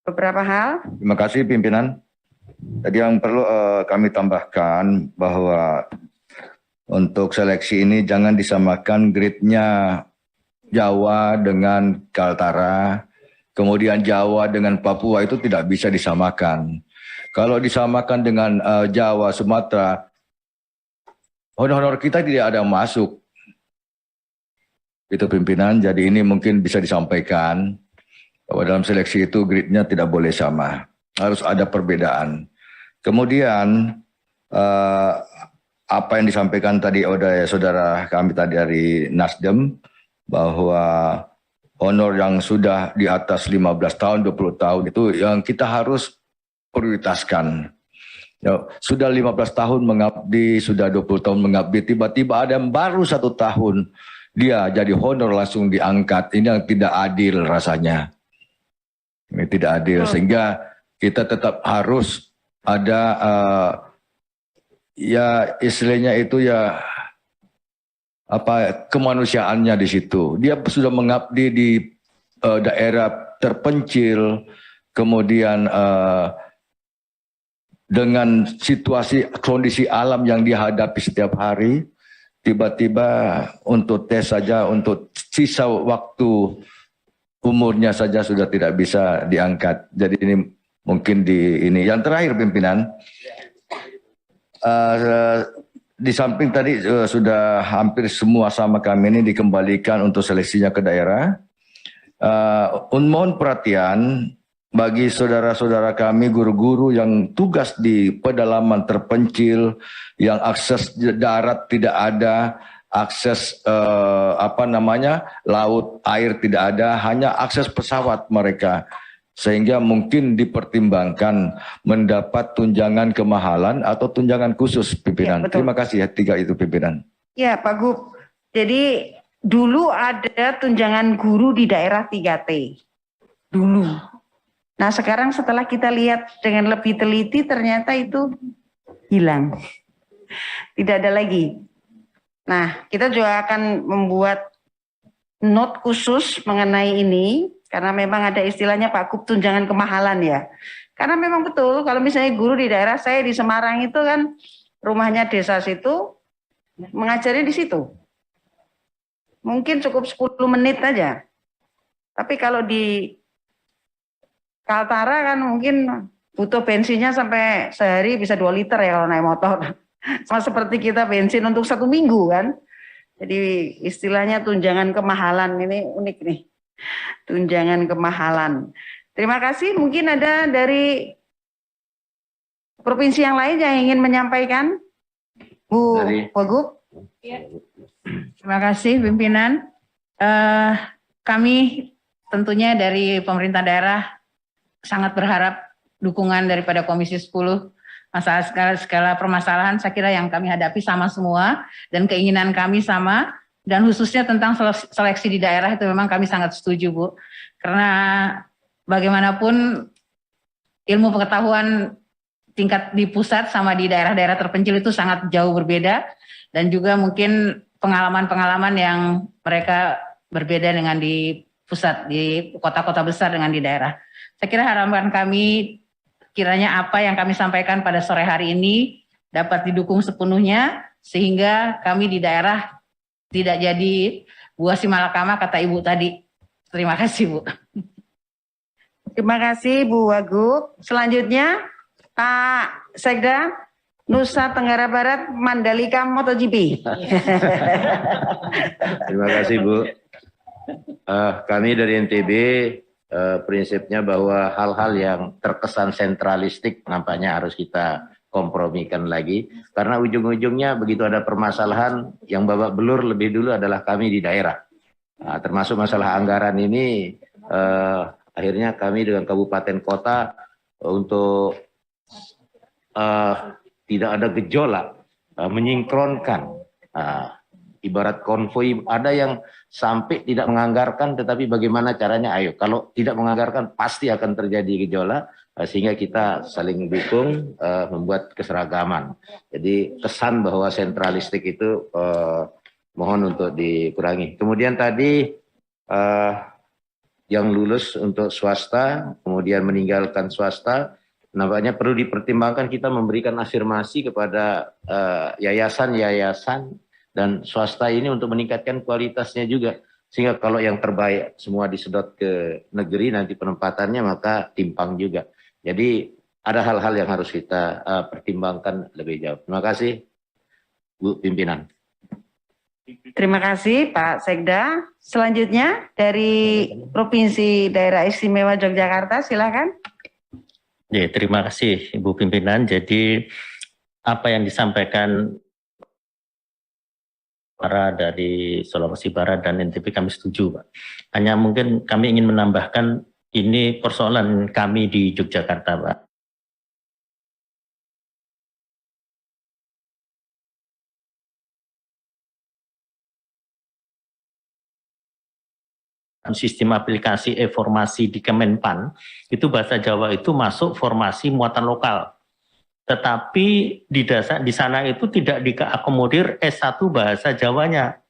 beberapa hal. Terima kasih pimpinan. Tadi yang perlu kami tambahkan bahwa untuk seleksi ini jangan disamakan grade-nya Jawa dengan Kaltara, kemudian Jawa dengan Papua itu tidak bisa disamakan. Kalau disamakan dengan Jawa, Sumatera, honor-honor kita tidak ada masuk. Itu pimpinan, jadi ini mungkin bisa disampaikan bahwa dalam seleksi itu grade-nya tidak boleh sama. Harus ada perbedaan. Kemudian apa yang disampaikan tadi oleh saudara kami tadi dari Nasdem, bahwa honor yang sudah di atas 15 tahun, 20 tahun itu yang kita harus prioritaskan. Ya, sudah 15 tahun mengabdi, sudah 20 tahun mengabdi, tiba-tiba ada yang baru 1 tahun, dia jadi honor langsung diangkat. Ini yang tidak adil rasanya. Ini tidak adil, sehingga kita tetap harus ada ya istilahnya itu ya apa kemanusiaannya di situ. Dia sudah mengabdi di daerah terpencil, kemudian dengan situasi kondisi alam yang dihadapi setiap hari, tiba-tiba untuk tes saja, untuk sisa waktu umurnya saja sudah tidak bisa diangkat. Jadi ini mungkin ini. Yang terakhir pimpinan, di samping tadi sudah hampir semua sama kami ini dikembalikan untuk seleksinya ke daerah. Mohon perhatian bagi saudara-saudara kami guru-guru yang tugas di pedalaman terpencil, yang akses darat tidak ada, akses laut, air tidak ada, hanya akses pesawat mereka. Sehingga mungkin dipertimbangkan mendapat tunjangan kemahalan atau tunjangan khusus pimpinan. Ya, terima kasih ya 3 itu pimpinan. Ya Pak Gub, jadi dulu ada tunjangan guru di daerah 3T. Dulu. Nah sekarang setelah kita lihat dengan lebih teliti ternyata itu hilang. Tidak ada lagi. Nah kita juga akan membuat note khusus mengenai ini. Karena memang ada istilahnya Pak Gub tunjangan kemahalan ya. Karena memang betul kalau misalnya guru di daerah saya di Semarang itu kan rumahnya desa situ, mengajarnya di situ. Mungkin cukup 10 menit aja. Tapi kalau di Kaltara kan mungkin butuh bensinnya sampai sehari bisa 2 liter ya kalau naik motor. Sama seperti kita bensin untuk 1 minggu kan. Jadi istilahnya tunjangan kemahalan ini unik nih. Tunjangan kemahalan. Terima kasih. Mungkin ada dari provinsi yang lain yang ingin menyampaikan, Bu Wagub. Ya. Terima kasih pimpinan. Kami tentunya dari pemerintah daerah sangat berharap dukungan daripada Komisi 10. Masalah segala permasalahan saya kira yang kami hadapi sama semua dan keinginan kami sama. Dan khususnya tentang seleksi di daerah itu memang kami sangat setuju Bu. Karena bagaimanapun ilmu pengetahuan tingkat di pusat sama di daerah-daerah terpencil itu sangat jauh berbeda. Dan juga mungkin pengalaman-pengalaman yang mereka berbeda dengan di pusat, di kota-kota besar dengan di daerah. Saya kira harapan kami kiranya apa yang kami sampaikan pada sore hari ini dapat didukung sepenuhnya sehingga kami di daerah tidak jadi buah si malakama kata Ibu tadi. Terima kasih Bu. Terima kasih Bu Wagub. Selanjutnya Pak Sekda Nusa Tenggara Barat Mandalika MotoGP. Terima kasih Bu. Kami dari NTB prinsipnya bahwa hal-hal yang terkesan sentralistik nampaknya harus kita kompromikan lagi, karena ujung-ujungnya begitu ada permasalahan yang babak belur lebih dulu adalah kami di daerah. Nah, termasuk masalah anggaran ini, akhirnya kami dengan kabupaten kota untuk tidak ada gejolak, menyinkronkan. Ibarat konvoi, ada yang sampai tidak menganggarkan, tetapi bagaimana caranya? Ayo, kalau tidak menganggarkan pasti akan terjadi gejolak. Sehingga kita saling dukung, membuat keseragaman. Jadi kesan bahwa sentralistik itu mohon untuk dikurangi. Kemudian tadi yang lulus untuk swasta, kemudian meninggalkan swasta, nampaknya perlu dipertimbangkan kita memberikan afirmasi kepada yayasan-yayasan dan swasta ini untuk meningkatkan kualitasnya juga. Sehingga kalau yang terbaik semua disedot ke negeri, nanti penempatannya maka timpang juga. Jadi ada hal-hal yang harus kita pertimbangkan lebih jauh. Terima kasih, Bu Pimpinan. Terima kasih Pak Sekda. Selanjutnya dari Provinsi Daerah Istimewa Yogyakarta, silakan. Ya, terima kasih Ibu Pimpinan. Jadi apa yang disampaikan para dari Sulawesi Barat dan NTB kami setuju, Pak. Hanya mungkin kami ingin menambahkan ini persoalan kami di Yogyakarta, Pak. Sistem aplikasi e-formasi di Kemenpan, itu bahasa Jawa itu masuk formasi muatan lokal. Tetapi di sana itu tidak diakomodir S1 bahasa Jawanya.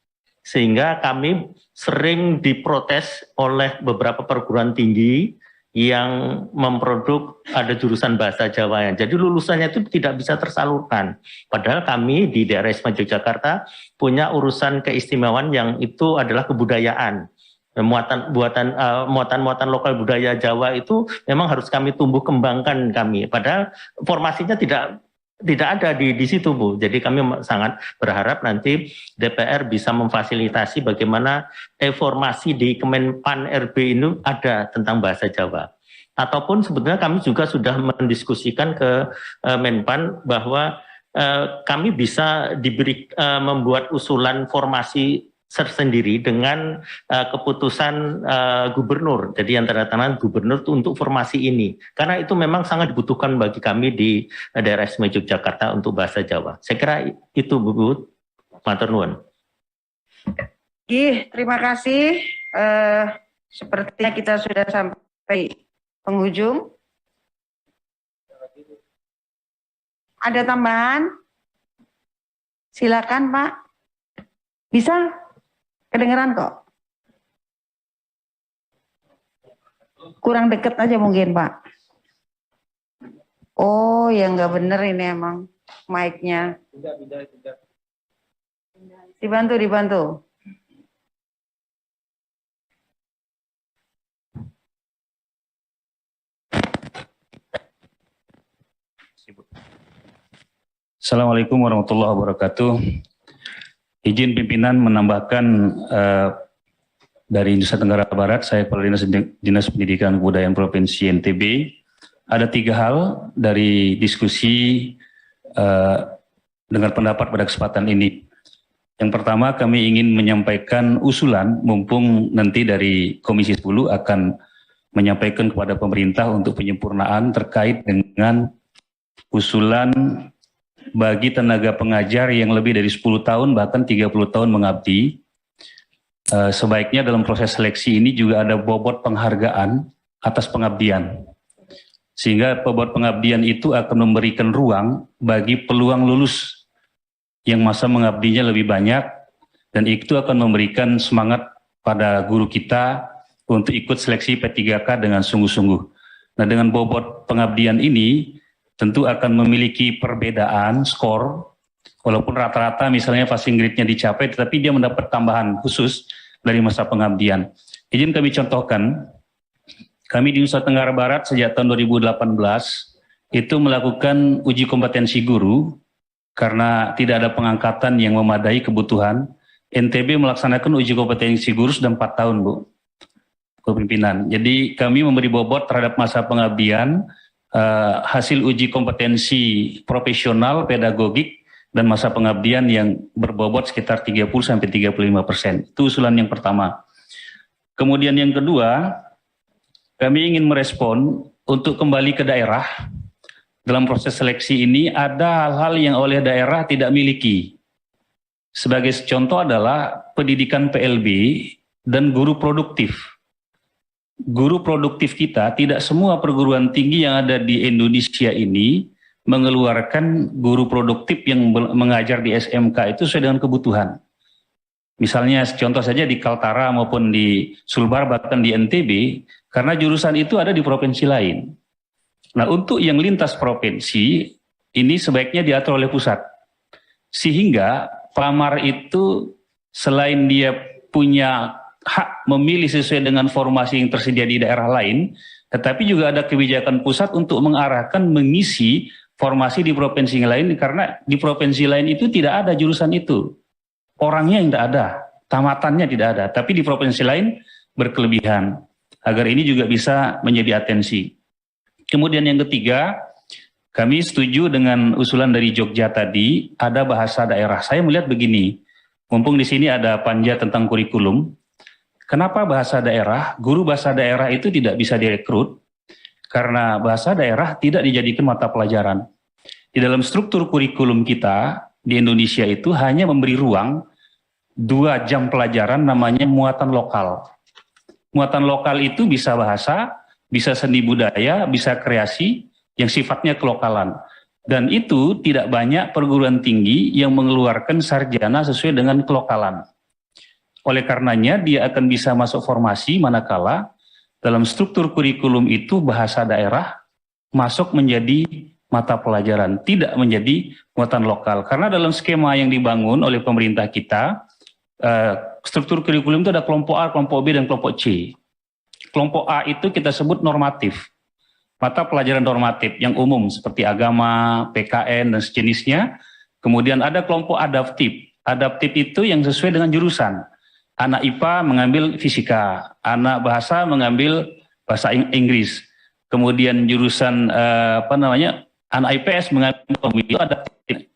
Sehingga kami sering diprotes oleh beberapa perguruan tinggi yang memproduk ada jurusan bahasa Jawanya. Jadi lulusannya itu tidak bisa tersalurkan. Padahal kami di daerah Istimewa Yogyakarta punya urusan keistimewaan yang itu adalah kebudayaan. Muatan lokal budaya Jawa itu memang harus kami tumbuh kembangkan kami. Padahal formasinya tidak ada di situ, Bu. Jadi kami sangat berharap nanti DPR bisa memfasilitasi bagaimana informasi di Kemenpan RB ini ada tentang bahasa Jawa. Ataupun sebetulnya kami juga sudah mendiskusikan ke Menpan bahwa kami bisa membuat usulan formasi tersendiri dengan keputusan gubernur. Jadi yang tanda tangan gubernur itu untuk formasi ini. Karena itu memang sangat dibutuhkan bagi kami di daerah Istimewa Yogyakarta untuk bahasa Jawa. Saya kira itu, Bu. Matur nuwun. Terima kasih. Sepertinya kita sudah sampai penghujung. Ada tambahan? Silakan, Pak. Bisa? Kedengeran kok. Kurang deket aja mungkin, Pak. Oh, ya nggak bener ini emang mic-nya. Dibantu. Assalamualaikum warahmatullahi wabarakatuh. Izin pimpinan menambahkan dari Nusa Tenggara Barat, saya Kepala Dinas Pendidikan Kebudayaan Provinsi NTB. Ada 3 hal dari diskusi dengar pendapat pada kesempatan ini. Yang pertama, kami ingin menyampaikan usulan, mumpung nanti dari Komisi 10 akan menyampaikan kepada pemerintah untuk penyempurnaan terkait dengan usulan bagi tenaga pengajar yang lebih dari 10 tahun bahkan 30 tahun mengabdi, sebaiknya dalam proses seleksi ini juga ada bobot penghargaan atas pengabdian. Sehingga bobot pengabdian itu akan memberikan ruang bagi peluang lulus yang masa mengabdinya lebih banyak, dan itu akan memberikan semangat pada guru kita untuk ikut seleksi P3K dengan sungguh-sungguh. Nah, dengan bobot pengabdian ini tentu akan memiliki perbedaan skor, walaupun rata-rata misalnya passing grade-nya dicapai, tetapi dia mendapat tambahan khusus dari masa pengabdian. Izin kami contohkan, kami di Nusa Tenggara Barat sejak tahun 2018 itu melakukan uji kompetensi guru karena tidak ada pengangkatan yang memadai kebutuhan. NTB melaksanakan uji kompetensi guru sudah 4 tahun, Bu, kepimpinan. Jadi kami memberi bobot terhadap masa pengabdian, hasil uji kompetensi profesional, pedagogik, dan masa pengabdian yang berbobot sekitar 30-35%. Itu usulan yang pertama. Kemudian yang kedua, kami ingin merespon untuk kembali ke daerah. Dalam proses seleksi ini ada hal-hal yang oleh daerah tidak miliki. Sebagai contoh adalah pendidikan PLB dan guru produktif. Guru produktif kita, tidak semua perguruan tinggi yang ada di Indonesia ini mengeluarkan guru produktif yang mengajar di SMK itu sesuai dengan kebutuhan. Misalnya contoh saja di Kaltara maupun di Sulbar bahkan di NTB, karena jurusan itu ada di provinsi lain. Nah, untuk yang lintas provinsi ini sebaiknya diatur oleh pusat. Sehingga pelamar itu selain dia punya hak memilih sesuai dengan formasi yang tersedia di daerah lain, tetapi juga ada kebijakan pusat untuk mengarahkan mengisi formasi di provinsi lain, karena di provinsi lain itu tidak ada jurusan itu. Orangnya yang tidak ada, tamatannya tidak ada, tapi di provinsi lain berkelebihan. Agar ini juga bisa menjadi atensi. Kemudian yang ketiga, kami setuju dengan usulan dari Jogja tadi, ada bahasa daerah. Saya melihat begini, mumpung di sini ada panja tentang kurikulum, kenapa bahasa daerah, guru bahasa daerah itu tidak bisa direkrut? Karena bahasa daerah tidak dijadikan mata pelajaran. Di dalam struktur kurikulum kita, di Indonesia itu hanya memberi ruang 2 jam pelajaran namanya muatan lokal. Muatan lokal itu bisa bahasa, bisa seni budaya, bisa kreasi yang sifatnya kelokalan. Dan itu tidak banyak perguruan tinggi yang mengeluarkan sarjana sesuai dengan kelokalan. Oleh karenanya dia akan bisa masuk formasi manakala dalam struktur kurikulum itu bahasa daerah masuk menjadi mata pelajaran, tidak menjadi muatan lokal. Karena dalam skema yang dibangun oleh pemerintah kita, struktur kurikulum itu ada kelompok A, kelompok B, dan kelompok C. Kelompok A itu kita sebut normatif. Mata pelajaran normatif yang umum seperti agama, PKN, dan sejenisnya. Kemudian ada kelompok adaptif. Adaptif itu yang sesuai dengan jurusan. Anak IPA mengambil fisika, anak bahasa mengambil bahasa Inggris. Kemudian jurusan anak IPS mengambil pemilu adaptif.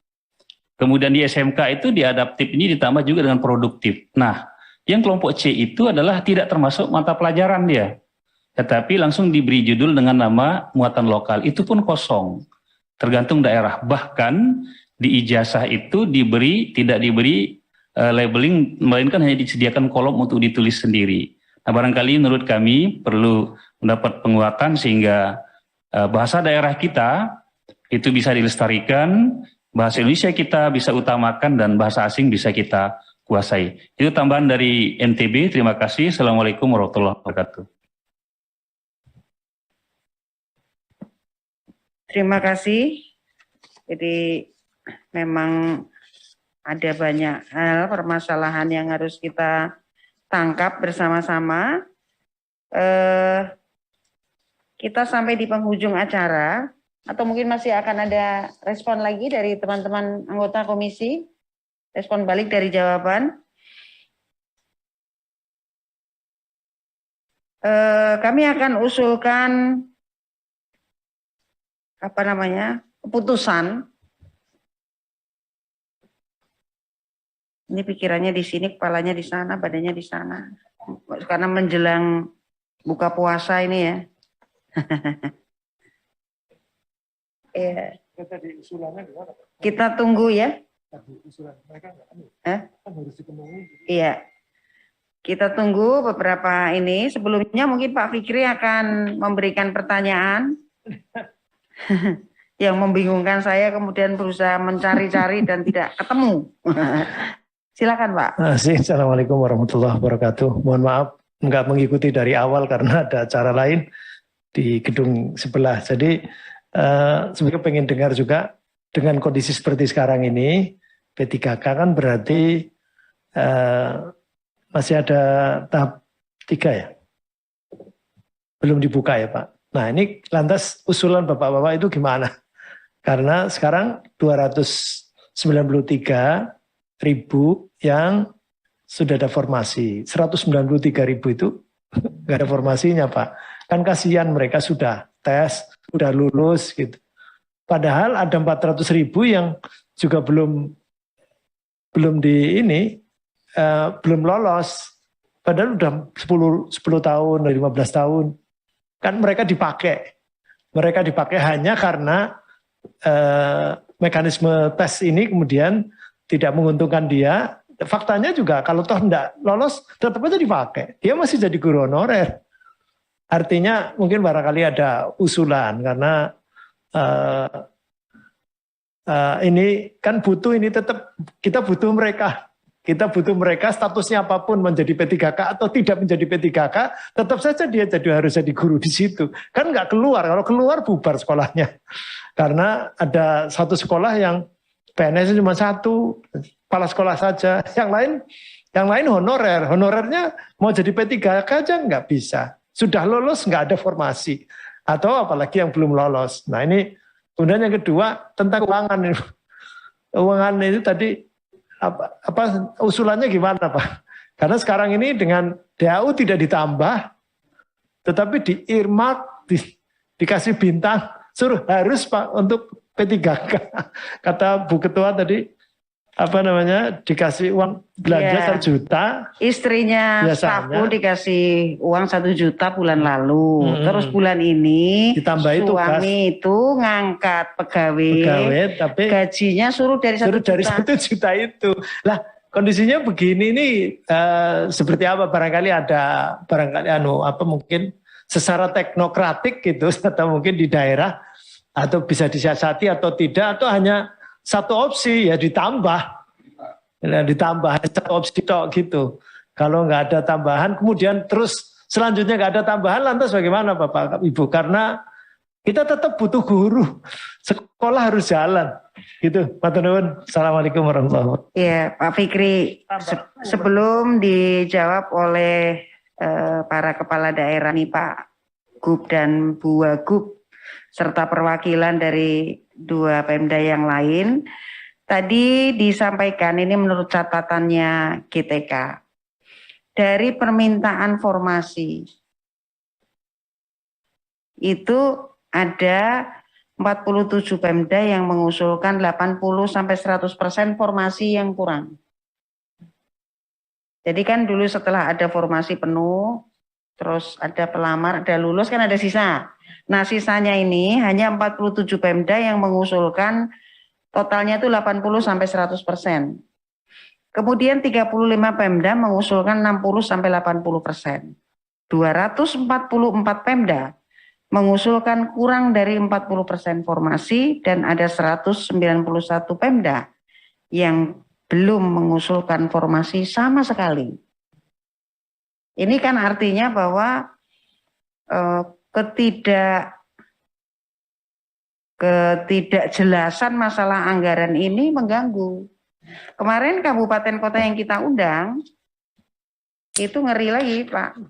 Kemudian di SMK itu di adaptif ini ditambah juga dengan produktif. Nah, yang kelompok C itu adalah tidak termasuk mata pelajaran dia. Tetapi langsung diberi judul dengan nama muatan lokal. Itu pun kosong. Tergantung daerah. Bahkan di ijazah itu tidak diberi labeling, melainkan hanya disediakan kolom untuk ditulis sendiri. Nah, barangkali menurut kami perlu mendapat penguatan sehingga bahasa daerah kita itu bisa dilestarikan, bahasa Indonesia kita bisa utamakan, dan bahasa asing bisa kita kuasai. Itu tambahan dari NTB. Terima kasih. Assalamualaikum warahmatullahi wabarakatuh. Terima kasih. Jadi memang ada banyak hal permasalahan yang harus kita tangkap bersama-sama. Kita sampai di penghujung acara, atau mungkin masih akan ada respon lagi dari teman-teman anggota komisi, respon balik dari jawaban. Kami akan usulkan keputusan. Ini pikirannya di sini, kepalanya di sana, badannya di sana. Karena menjelang buka puasa ini ya. Kita tunggu ya. Iya. Kita tunggu beberapa ini. Sebelumnya mungkin Pak Fikri akan memberikan pertanyaan yang membingungkan saya, kemudian berusaha mencari-cari dan tidak ketemu. Silakan Pak. Assalamualaikum warahmatullahi wabarakatuh. Mohon maaf nggak mengikuti dari awal karena ada acara lain di gedung sebelah. Jadi sebenarnya pengen dengar juga dengan kondisi seperti sekarang ini, P3K kan berarti masih ada tahap 3 ya? Belum dibuka ya Pak? Nah ini lantas usulan Bapak-Bapak itu gimana? Karena sekarang 293.000 yang sudah ada formasi, 193.000 itu nggak ada formasinya Pak. Kan kasihan mereka sudah tes, sudah lulus gitu. Padahal ada 400.000 yang juga belum lolos. Padahal udah 10 tahun, 15 tahun. Kan mereka dipakai hanya karena mekanisme tes ini kemudian tidak menguntungkan dia. Faktanya juga kalau toh tidak lolos tetap aja dipakai. Dia masih jadi guru honorer. Artinya mungkin barangkali ada usulan karena ini kan butuh, ini tetap kita butuh mereka. kita butuh mereka statusnya apapun menjadi P3K atau tidak menjadi P3K, tetap saja dia harus jadi guru di situ. Kan nggak keluar, kalau keluar bubar sekolahnya. Karena ada satu sekolah yang PNS cuma satu, kepala sekolah saja. Yang lain honorernya mau jadi P3K aja nggak bisa. Sudah lolos nggak ada formasi. Atau apalagi yang belum lolos. Nah ini, kemudian yang kedua tentang keuangan. Keuangan itu tadi, apa usulannya gimana Pak? Karena sekarang ini dengan DAU tidak ditambah, tetapi di earmark, dikasih bintang, suruh harus Pak untuk P3K. Kata Bu Ketua tadi, dikasih uang belanja 1 juta. Istrinya stafku dikasih uang 1 juta bulan lalu. Terus bulan ini ditambah suami itu ngangkat pegawai tapi gajinya suruh dari 1 juta itu. Lah kondisinya begini nih, seperti apa? Barangkali mungkin secara teknokratik gitu, atau mungkin di daerah, atau bisa disiasati atau tidak, atau hanya satu opsi ya ditambah satu opsi gitu. Kalau nggak ada tambahan, kemudian terus selanjutnya nggak ada tambahan, lantas bagaimana Bapak Ibu? Karena kita tetap butuh guru, sekolah harus jalan. Gitu, Pak Nuwun. Assalamualaikum warahmatullahi wabarakatuh. Ya, Pak Fikri, sebelum dijawab oleh para kepala daerah nih Pak Gub dan Bu Wagub, serta perwakilan dari 2 Pemda yang lain, tadi disampaikan ini menurut catatannya GTK, dari permintaan formasi itu ada 47 Pemda yang mengusulkan 80-100% formasi yang kurang. Jadi kan dulu setelah ada formasi penuh, terus ada pelamar, ada lulus, kan ada sisa. Nah sisanya ini hanya 47 Pemda yang mengusulkan totalnya itu 80-100%. Kemudian 35 Pemda mengusulkan 60-80%. 244 Pemda mengusulkan kurang dari 40% formasi, dan ada 191 Pemda yang belum mengusulkan formasi sama sekali. Ini kan artinya bahwa ketidakjelasan masalah anggaran ini mengganggu. Kemarin kabupaten kota yang kita undang itu ngeri lagi Pak.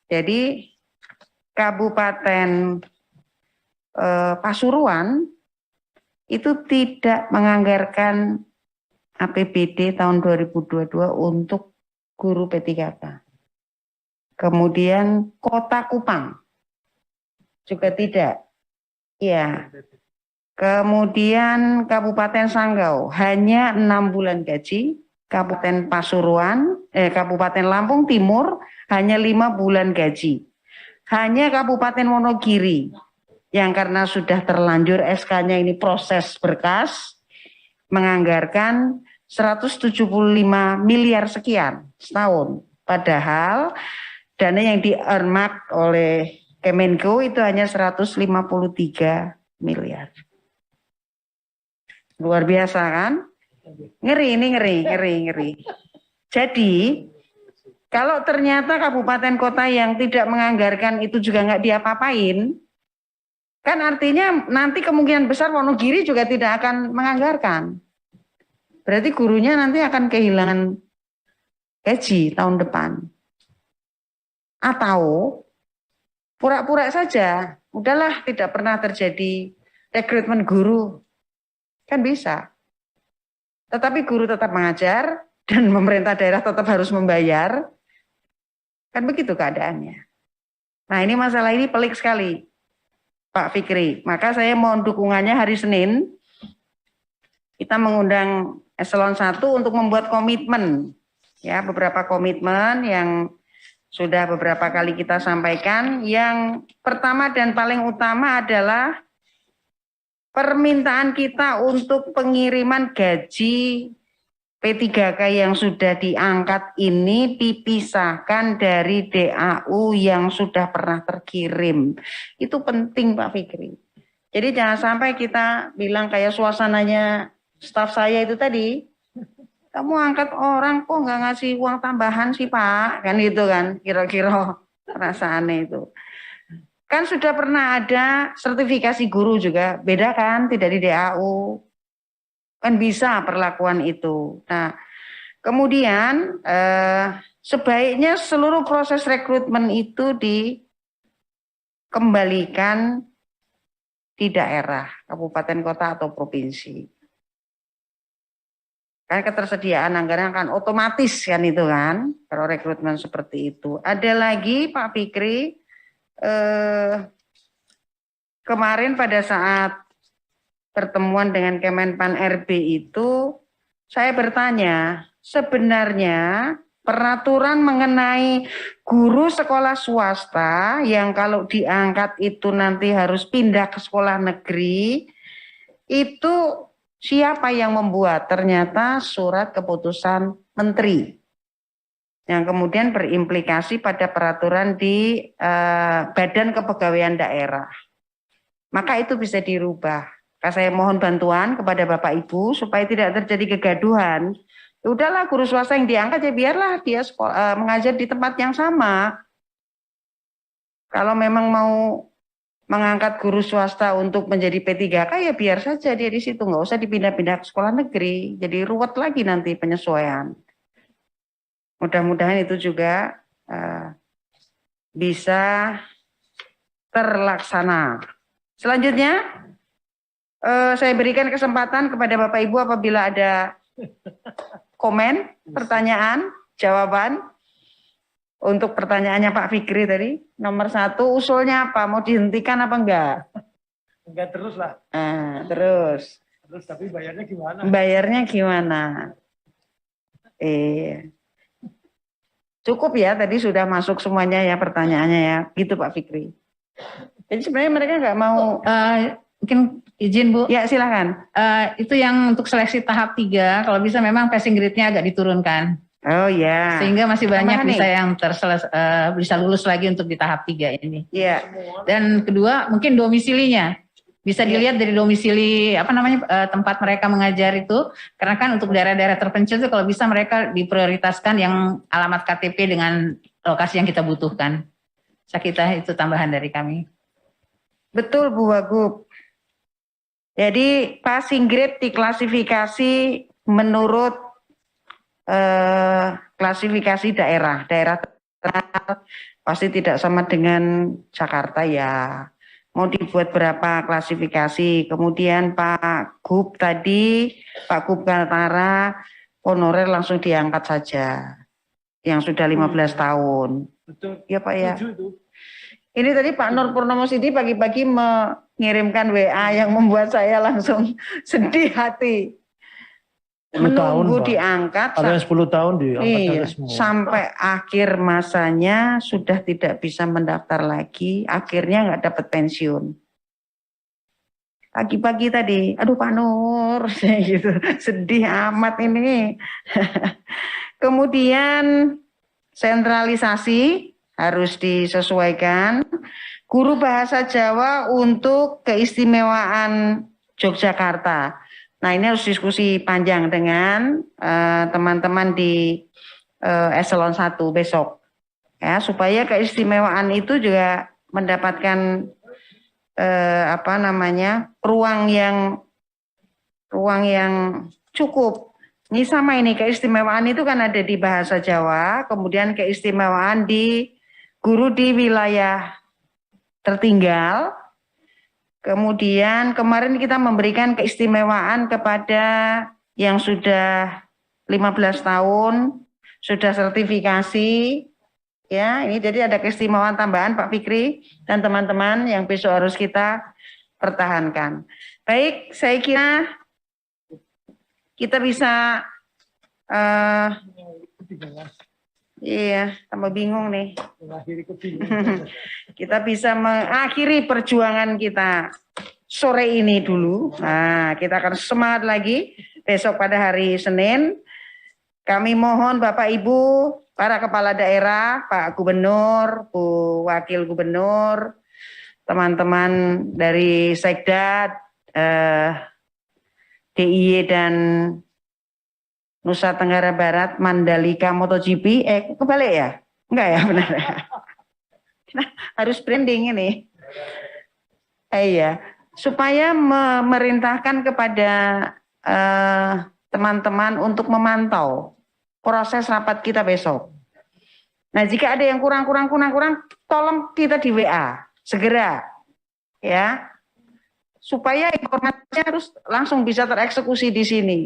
Jadi Kabupaten Pasuruan itu tidak menganggarkan APBD tahun 2022 untuk guru P3K. Kemudian Kota Kupang juga tidak. Ya. Kemudian Kabupaten Sanggau hanya 6 bulan gaji. Kabupaten Kabupaten Lampung Timur hanya 5 bulan gaji. Hanya Kabupaten Wonogiri yang karena sudah terlanjur SK-nya ini proses berkas menganggarkan 175 miliar sekian setahun. Padahal dana yang di-earmark oleh Kemenko itu hanya 153 miliar. Luar biasa kan? Ngeri. Jadi kalau ternyata kabupaten kota yang tidak menganggarkan itu juga nggak diapa-apain, kan artinya nanti kemungkinan besar Wonogiri juga tidak akan menganggarkan. Berarti gurunya nanti akan kehilangan gaji tahun depan. Atau pura-pura saja, udahlah tidak pernah terjadi rekrutmen guru. Kan bisa. Tetapi guru tetap mengajar dan pemerintah daerah tetap harus membayar. Kan begitu keadaannya. Nah ini masalah ini pelik sekali Pak Fikri. Maka saya mohon dukungannya hari Senin. Kita mengundang Eselon 1 untuk membuat komitmen. Ya, beberapa komitmen yang sudah beberapa kali kita sampaikan. Yang pertama dan paling utama adalah permintaan kita untuk pengiriman gaji P3K yang sudah diangkat ini dipisahkan dari DAU yang sudah pernah terkirim. Itu penting Pak Fikri. Jadi jangan sampai kita bilang kayak suasananya staf saya itu tadi. kamu angkat orang kok nggak ngasih uang tambahan sih Pak, kan gitu kan, kira-kira perasaannya itu. Kan sudah pernah ada sertifikasi guru juga, beda kan, tidak di DAU, kan bisa perlakuan itu. Nah, kemudian sebaiknya seluruh proses rekrutmen itu dikembalikan di daerah, kabupaten, kota, atau provinsi. Kan ketersediaan anggaran kan otomatis kan itu kan, kalau rekrutmen seperti itu. Ada lagi Pak Fikri, kemarin pada saat pertemuan dengan Kemenpan RB itu, saya bertanya, sebenarnya peraturan mengenai guru sekolah swasta yang kalau diangkat itu nanti harus pindah ke sekolah negeri, itu siapa yang membuat? Ternyata surat keputusan menteri yang kemudian berimplikasi pada peraturan di Badan Kepegawaian Daerah. Maka itu bisa dirubah. Saya mohon bantuan kepada Bapak Ibu supaya tidak terjadi kegaduhan. Udahlah guru swasta yang diangkat ya biarlah dia mengajar di tempat yang sama. Kalau memang mau mengangkat guru swasta untuk menjadi P3K ya biar saja dia di situ, nggak usah dipindah-pindah ke sekolah negeri. Jadi ruwet lagi nanti penyesuaian. Mudah-mudahan itu juga bisa terlaksana. Selanjutnya saya berikan kesempatan kepada Bapak Ibu apabila ada komen, pertanyaan, jawaban. Untuk pertanyaannya Pak Fikri tadi, nomor 1 usulnya apa? Mau dihentikan apa enggak? Enggak terus lah. Terus. Terus tapi bayarnya gimana? Bayarnya gimana? Cukup ya, tadi sudah masuk semuanya ya pertanyaannya ya. Gitu Pak Fikri. Jadi sebenarnya mereka nggak mau. Mungkin izin Bu. Ya silakan. Itu yang untuk seleksi tahap 3, kalau bisa memang passing grade-nya agak diturunkan. Oh ya. Sehingga masih banyak Tambahan bisa nih. yang bisa lulus lagi untuk di tahap 3 ini. Iya. Dan kedua mungkin domisilinya. Bisa dilihat dari domisili tempat mereka mengajar itu, karena kan untuk daerah-daerah terpencil itu kalau bisa mereka diprioritaskan yang alamat KTP dengan lokasi yang kita butuhkan. Saya kira itu tambahan dari kami. Betul Bu Wagub. Jadi passing grade diklasifikasi menurut klasifikasi daerah. Daerah pasti tidak sama dengan Jakarta ya. Mau dibuat berapa klasifikasi. Kemudian Pak Gub tadi, Pak Gub Kaltara, honorer langsung diangkat saja. Yang sudah 15 tahun. Betul. Ya Pak ya. Itu. Ini tadi Pak Nur Purnomo Sidi pagi-pagi mengirimkan WA yang membuat saya langsung sedih hati. 10 tahun, Menunggu Pak. diangkat. Ada yang 10 tahun diangkat semua. Sampai akhir masanya sudah tidak bisa mendaftar lagi, akhirnya nggak dapat pensiun. Pagi-pagi tadi, aduh Pak Nur, gitu, sedih amat ini. Kemudian sentralisasi harus disesuaikan. Guru bahasa Jawa untuk keistimewaan Yogyakarta. Nah ini harus diskusi panjang dengan teman-teman di eselon 1 besok. Ya, supaya keistimewaan itu juga mendapatkan ruang yang cukup. Ini sama ini, keistimewaan itu kan ada di bahasa Jawa, kemudian keistimewaan di guru di wilayah tertinggal. Kemudian kemarin kita memberikan keistimewaan kepada yang sudah 15 tahun, sudah sertifikasi. Ya, ini jadi ada keistimewaan tambahan Pak Fikri dan teman-teman yang besok harus kita pertahankan. Baik, saya kira kita bisa iya, tambah bingung nih. Kita bisa mengakhiri perjuangan kita sore ini dulu. Nah, kita akan semangat lagi besok pada hari Senin. Kami mohon Bapak Ibu, para kepala daerah, Pak Gubernur, Bu Wakil Gubernur, teman-teman dari Sekda, DIY dan Nusa Tenggara Barat Mandalika MotoGP, kebalik ya? Enggak ya, benar ya? Nah, harus branding ini. Iya, supaya memerintahkan kepada teman-teman untuk memantau proses rapat kita besok. Nah, jika ada yang kurang, tolong kita di WA segera, ya, supaya informasinya harus langsung bisa tereksekusi di sini.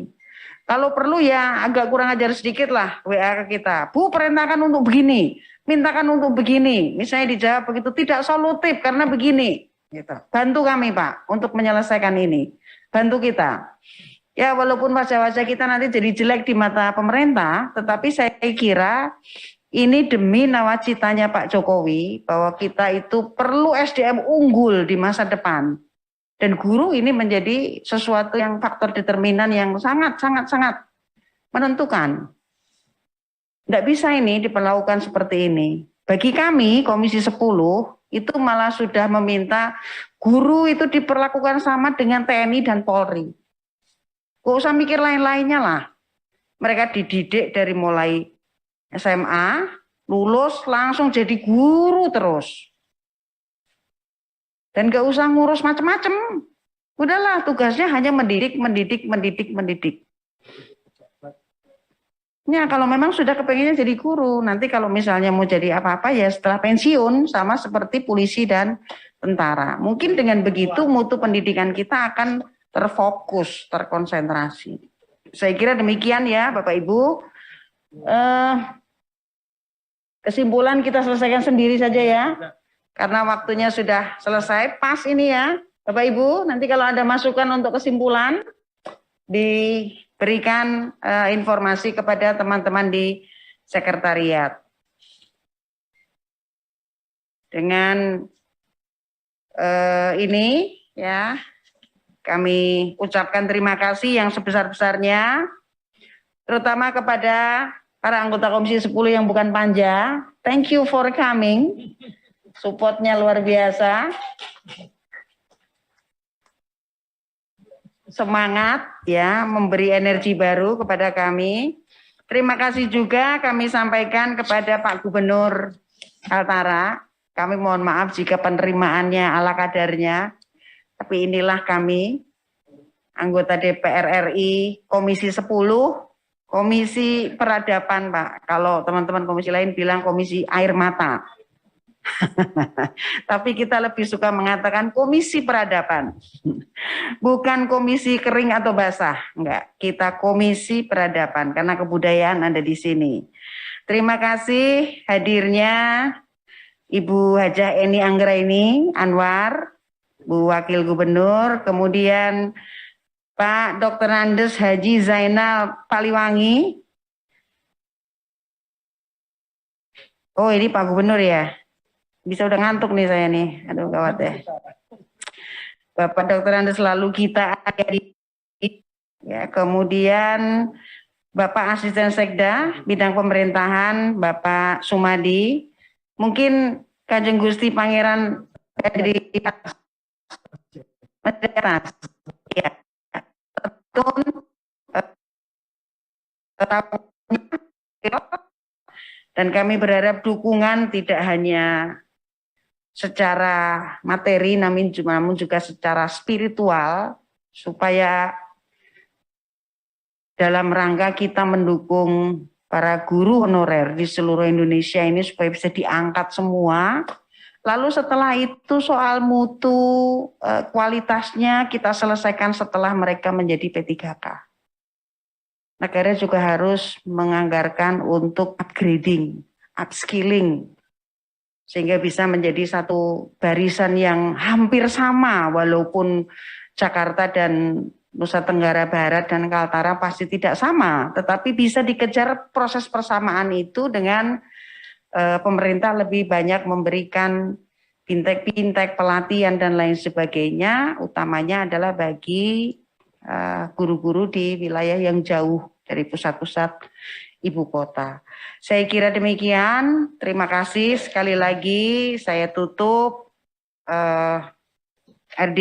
Kalau perlu ya agak kurang ajar sedikit lah WA ke kita. Bu, perintahkan untuk begini, mintakan untuk begini. Misalnya dijawab begitu, tidak solutif karena begini. Gitu. Bantu kami Pak untuk menyelesaikan ini. Bantu kita. Ya walaupun wajah-wajah kita nanti jadi jelek di mata pemerintah, tetapi saya kira ini demi nawacitanya Pak Jokowi bahwa kita itu perlu SDM unggul di masa depan. Dan guru ini menjadi sesuatu yang faktor determinan yang sangat menentukan. Tidak bisa ini diperlakukan seperti ini. Bagi kami, Komisi 10, itu malah sudah meminta guru itu diperlakukan sama dengan TNI dan Polri. Gak usah mikir lain-lainnya lah. Mereka dididik dari mulai SMA, lulus langsung jadi guru terus. Dan gak usah ngurus macam-macam. Udahlah tugasnya hanya mendidik. Ya kalau memang sudah kepengennya jadi guru, nanti kalau misalnya mau jadi apa-apa ya setelah pensiun sama seperti polisi dan tentara. Mungkin dengan begitu mutu pendidikan kita akan terfokus, terkonsentrasi. Saya kira demikian ya Bapak Ibu. Kesimpulan kita selesaikan sendiri saja ya. Karena waktunya sudah selesai, pas ini ya, Bapak Ibu. Nanti kalau ada masukan untuk kesimpulan, diberikan informasi kepada teman-teman di sekretariat. Dengan ini ya, kami ucapkan terima kasih yang sebesar-besarnya, terutama kepada para anggota Komisi 10 yang bukan panja. Thank you for coming. Supportnya luar biasa. Semangat ya, memberi energi baru kepada kami. Terima kasih juga kami sampaikan kepada Pak Gubernur Kaltara. Kami mohon maaf jika penerimaannya ala kadarnya. Tapi inilah kami, anggota DPR RI, Komisi 10, Komisi Peradaban Pak. Kalau teman-teman komisi lain bilang Komisi Air Mata. Tapi kita lebih suka mengatakan Komisi Peradaban. Bukan komisi kering atau basah, enggak. Kita Komisi Peradaban karena kebudayaan ada di sini. Terima kasih hadirnya Ibu Hajah Eni Anggraini Anwar, Bu Wakil Gubernur, kemudian Pak Dr. Andes Haji Zainal Paliwangi. Oh ini Pak Gubernur ya. Bisa udah ngantuk nih saya nih, aduh gawat ya. Bapak Dr. Andes selalu kita ya, kemudian Bapak Asisten Sekda bidang pemerintahan Bapak Sumadi, mungkin Kanjeng Gusti Pangeran dari atas, ya, dan kami berharap dukungan tidak hanya secara materi namun juga secara spiritual supaya dalam rangka kita mendukung para guru honorer di seluruh Indonesia ini supaya bisa diangkat semua. Lalu setelah itu soal mutu kualitasnya kita selesaikan setelah mereka menjadi P3K. Negara juga harus menganggarkan untuk upgrading, upskilling, sehingga bisa menjadi satu barisan yang hampir sama walaupun Jakarta dan Nusa Tenggara Barat dan Kaltara pasti tidak sama, tetapi bisa dikejar proses persamaan itu dengan pemerintah lebih banyak memberikan fintech, pelatihan dan lain sebagainya, utamanya adalah bagi guru-guru di wilayah yang jauh dari pusat-pusat ibu kota. Saya kira demikian. Terima kasih sekali lagi. Saya tutup RD